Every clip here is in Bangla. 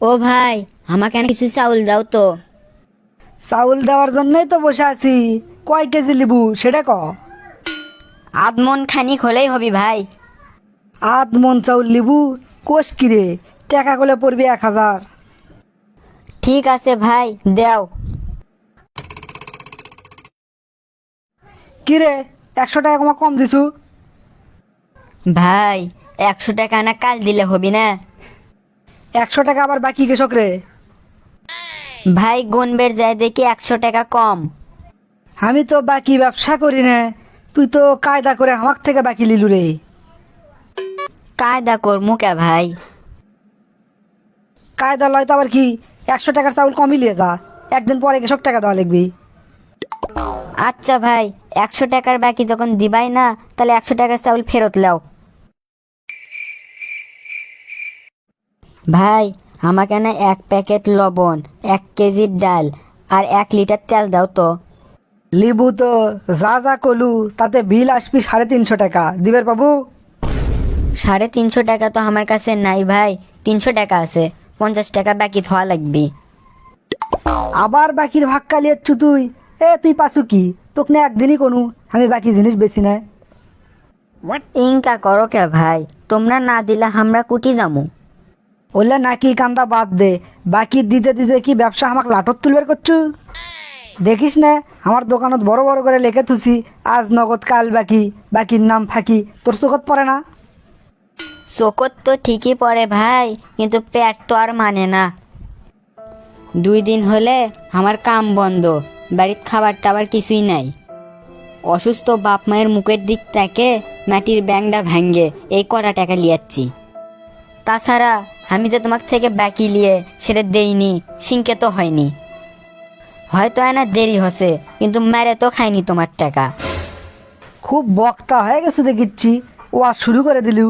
ও ভাই, আমাকে না কিছু চাউল দাও তো। চাউল দেওয়ার জন্যই তো বসে আছি। কয় কেজি লিবু সেটা ক। আধ মন খানিক হলেই হবি ভাই। আধ মন চাউল লিবু? কোষ কিরে, টাকা করলে পড়বি 1,000। ঠিক আছে ভাই, দেও। কিরে, 100 টাকা কমা কম দিছু? ভাই, 100 টাকা না কাল দিলে হবি না? 100 টাকা আবার বাকি কৃষক রে? ভাই গুনবের যায় দেখি 100 টাকা কম। আমি তো বাকি ব্যবসা করি না, তুই তো কায়দা করে আমার থেকে বাকি লিলু রে। কায়দা করমু কে ভাই? কায়দা লয় তো আবার কি, 100 টাকার চাউল কমই লিয়ে যা, একদিন পরে কৃষক টাকা দেওয়া লিখবি। আচ্ছা ভাই, 100 টাকার বাকি যখন দিবাই না, তাহলে 100 টাকার চাউল ফেরত লাও। ভাই, আমাকে না 1 প্যাকেট লবণ, 1 কেজি ডাল আর 1 লিটার তেল দাও তো। লিবু তো যা যা কলু তাতে বিল আসবি 350 টাকা দিবের বাবু। 350 টাকা তো আমার কাছে নাই ভাই, 300 টাকা আছে, 50 টাকা বাকি থোয়া লাগবে। আবার বাকির ভাগ কালিয়েছু তুই? তুই পাসু কি, তোকে না একদিনই কোনো আমি বাকি জিনিস বেশি না। ইনকা করো কে ভাই, তোমরা না দিলে আমরা কুটি যামু। বললে নাকি কান্দা বাদ দে, বাকি দিতে দিতে কি ব্যবসা আমাকে লাটত তুলবার করছু? দেখিস না আমার দোকানত বড় বড় করে লেখে থুসি, আজ নগদ কাল বাকি, বাকির নাম ফাঁকি, তোর চোখত পড়ে না? চোখত তো ঠিকই পড়ে ভাই, কিন্তু পেট তো আর মানে না। 2 দিন হলে আমার কাম বন্ধ, বাড়ির খাবার টাবার কিছুই নাই। অসুস্থ বাপ মায়ের মুখের দিক থেকে মাটির ব্যাংটা ভাঙ্গে এই কটা টাকা লিয়াচ্ছি। তাছাড়া আমি যে তোমার থেকে বাকি লিয়ে সেটা দেইনি, সিংকে তো হয়নি। হয়তো না দেরি হচ্ছে, কিন্তু মেরে তো খাইনি তোমার টাকা। খুব বক্তা হয়ে গেছু দেখিচ্ছি, ও আজ শুরু করে দিলু।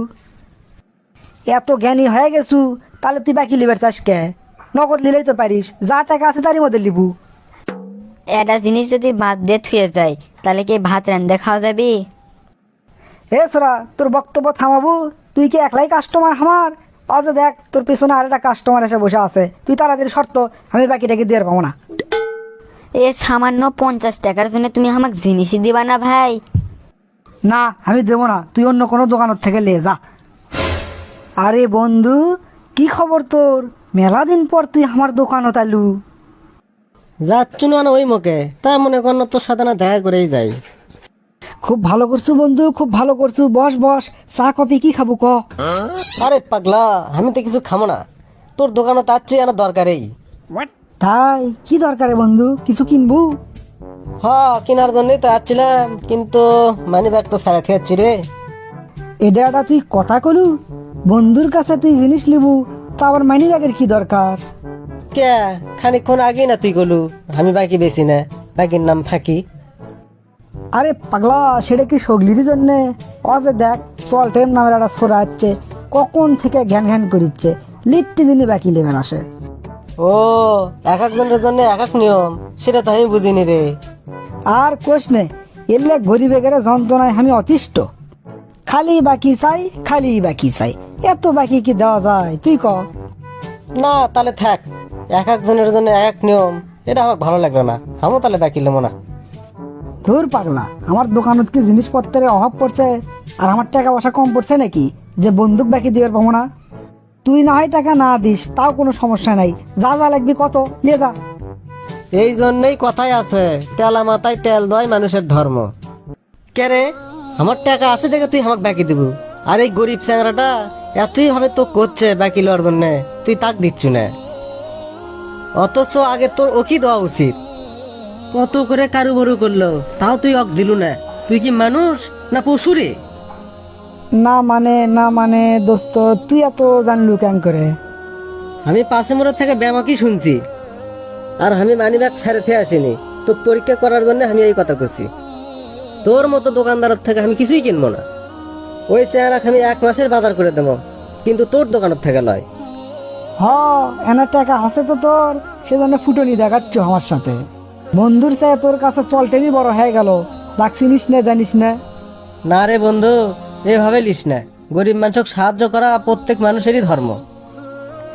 এত জ্ঞানী হয়ে গেছু, তাহলে তুই বাকি লিবার চাস কে? নগদ লিলেই তো পারিস, যা টাকা আছে তারই মধ্যে লিবু। একটা জিনিস যদি বাদ দিয়ে থুয়ে যায়, তাহলে কি ভাত রান্ধে খাওয়া যাবি? সোরা, তোর বক্তব্য থামাবু? তুই কি একলাই কাস্টমার আমার? অজ দেখ তোর পেছনে আরেকটা কাস্টমার এসে বসে আছে, তুই তাড়াতাড়ি শর্ত, আমি বাকিটাকে দিয়ে পাবো না। এ সামান্য 50 টাকার জন্য তুমি আমাকে জিনিসই দিবা না ভাই? না, আমি দেবো না, তুই অন্য কোনো দোকানের থেকে লে যা। আরে বন্ধু, কি খবর তোর? মেলা দিন পর তুই আমার দোকানত আলু। যাচ্ছু না ওই মুখে, তা মনে কর না তোর সাথে না দেখা করেই যাই। খুব ভালো করছু বন্ধু, খুব ভালো করছু, বস বস, চা কফি কি খাবো ক? আরে পাগলা, আমি তো কিছু খামো না, তোর দোকানে তাচ্ছি না দরকারেই। তাই কি দরকারে বন্ধু, কিছু কিনবো? কেনার জন্যই তো আসছিলাম, কিন্তু মানি ব্যাগ তো সারা খেয়েছি রে। এটা তুই কথা কলু? বন্ধুর কাছে তুই জিনিস লিবু, তা আবার মানি ব্যাগের কি দরকার? কে, খানিকক্ষণ আগেই না তুই গলু আমি বাকি বেশি না, বাকির নাম ফাঁকি। আরে পাগলা, সেটা কি সগলির জন্যে? অজে দেখ চলটেম নামের একটা ছোড়া হচ্ছে, কখন থেকে ঘ্যান ঘ্যান করিচ্ছে, লিট্টি দিনই বাকি লেবেন আসে। ও, এক একজনের জন্য এক এক নিয়ম, সেটা তো আমি বুঝিনি রে। আর কোষ নে, এলে গরিবে গেলে যন্ত্রণায় আমি অতিষ্ঠ। খালি বাকি চাই, খালি বাকি চাই, এত বাকি কি দেওয়া যায় তুই ক? না তাহলে থাক, এক একজনের জন্য এক এক নিয়ম, এটা আমার ভালো লাগলো না, আমিও তাহলে বাকি নেবো না। ধুর পাগলা, আমার দোকানত কি জিনিসপত্রের অভাব পড়ছে আর আমার টাকা পয়সা কম পড়ছে নাকি যে বন্দুক বাকি দিবার পাবো না? তুই না হয় টাকা না দিস তাও কোনো সমস্যা নাই, যা যা লাগবি কত লিয়ে যা। এই জন্যই কথাই আছে, তেলা মাথায় তেল দেওয়াই মানুষের ধর্ম। কে রে, আমার টাকা আছে দেখে তুই আমাকে বাকি দিব, আর এই গরিব চ্যাংরাটা এতই ভাবে তো করছে বাকি লওয়ার জন্য, তুই তাক দিচ্ছু না। অথচ আগে তোর ওকি দেওয়া উচিত। কত করে কারু বড়ু করলো, তাও তুই অক দিলু না। তুই কি মানুষ না পশু রে? না মানে দোস্ত, তুই এত জানলু কেন করে? আমি পাশে মোড় থেকে ব্যামাকি শুনছি, আর আমি মানি ব্যাগ ছাড়তে আসিনি, তো পরীক্ষা করার জন্য আমি এই কথা করছি। তোর মতো দোকানদারের থেকে আমি কিছুই কিনবো না। ওই চেহারা আমি 1 মাসের বাজার করে দেবো, কিন্তু তোর দোকানের থেকে নয়। এনার টাকা আছে তো তোর, সেজন্য ফুটনি দেখাচ্ছ আমার সাথে। বন্ধুর চাই তোর কাছে চলটেনি বড় হয়ে গেল, যাক চিনিস না জানিস না। না রে বন্ধু, এভাবে লিস না, গরিব মানুষকে সাহায্য করা প্রত্যেক মানুষেরই ধর্ম।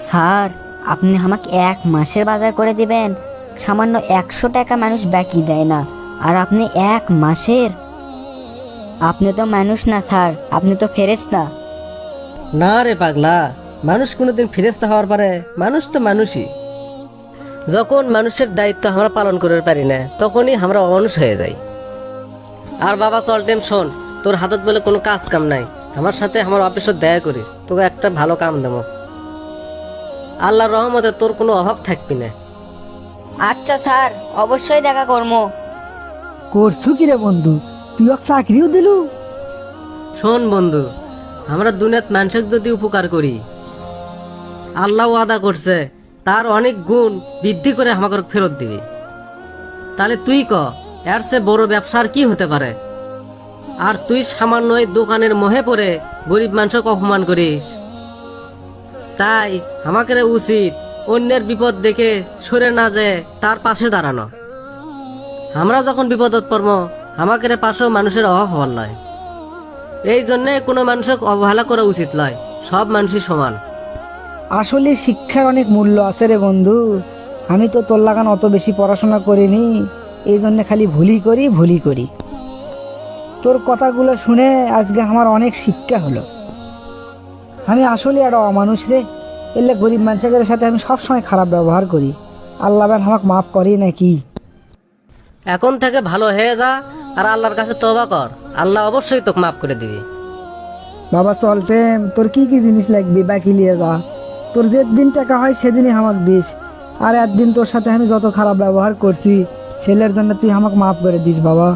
স্যার, আপনি আমাকে 1 মাসের বাজার করে দিবেন? সামান্য 100 টাকা মানুষ বাকি দেয় না, আর আপনি 1 মাসের? আপনি তো মানুষ না স্যার, আপনি তো ফেরেশতা। না রে পাগলা, মানুষ কোনোদিন ফেরেশতা হওয়ার পারে? মানুষ তো মানুষই। যখন মানুষের দায়িত্ব আমরা পালন করতে পারি না, তখনই আমরা অমানুষ হয়ে যাই। আর বাবা চল টেম, শোন, তোর হাতত বলে কোনো কাজ কাম নাই, আমার সাথে আমার অফিসে দেয়া করিস, তোকে একটা ভালো কাম দেবো। আল্লাহর রহমতে তোর কোনো অভাব থাকবি না। আচ্ছা স্যার, অবশ্যই দেখা করবো। করছু কি রে বন্ধু, তুই এক চাকরিও দিলু? শোন বন্ধু, আমরা দুনিয়াত মানুষের যদি উপকার করি, আল্লাহ ওয়াদা করছে তার অনেক গুণ বৃদ্ধি করে আমাকে ফেরত দিবে। তাহলে তুই ক, এর চেয়ে বড় ব্যবসা আর কি হতে পারে? আর তুই সামান্য এই দোকানের মোহে পড়ে গরিব মানুষকে অপমান করিস। তাই আমাকে উচিত অন্যের বিপদ দেখে সরে না যায় তার পাশে দাঁড়ানো। আমরা যখন বিপদত পড়বো, আমাকে পাশেও মানুষের অভাব হওয়ার নয়। এই জন্যে কোনো মানুষকে অবহেলা করা উচিত নয়, সব মানুষই সমান। আসলে শিক্ষার অনেক মূল্য আছে রে বন্ধু। আমি তো তোর লাগান অত বেশি পড়াশোনা করিনি, এই জন্য খালি ভুলি করি। তোর কথাগুলো শুনে আজকে আমার অনেক শিক্ষা হলো। আমি আসলে একটা অমানুষ রে, এলে গরিব মানুষের সাথে আমি সবসময় খারাপ ব্যবহার করি। আল্লাহ বেন আমাকে মাফ করি নাকি? এখন থেকে ভালো হয়ে যা আর আল্লাহর কাছে তওবা কর, আল্লাহ অবশ্যই তোকে মাফ করে দিবি। বাবা চল টেম, তোর কি কি জিনিস লাগবে বাকি নিয়ে যা। তোর যেদিন টাকা হয় সেদিনই আমাকে দিস। আর একদিন তোর সাথে আমি যত খারাপ ব্যবহার করছি সেলের জন্য তুই আমাকে মাফ করে দিস বাবা।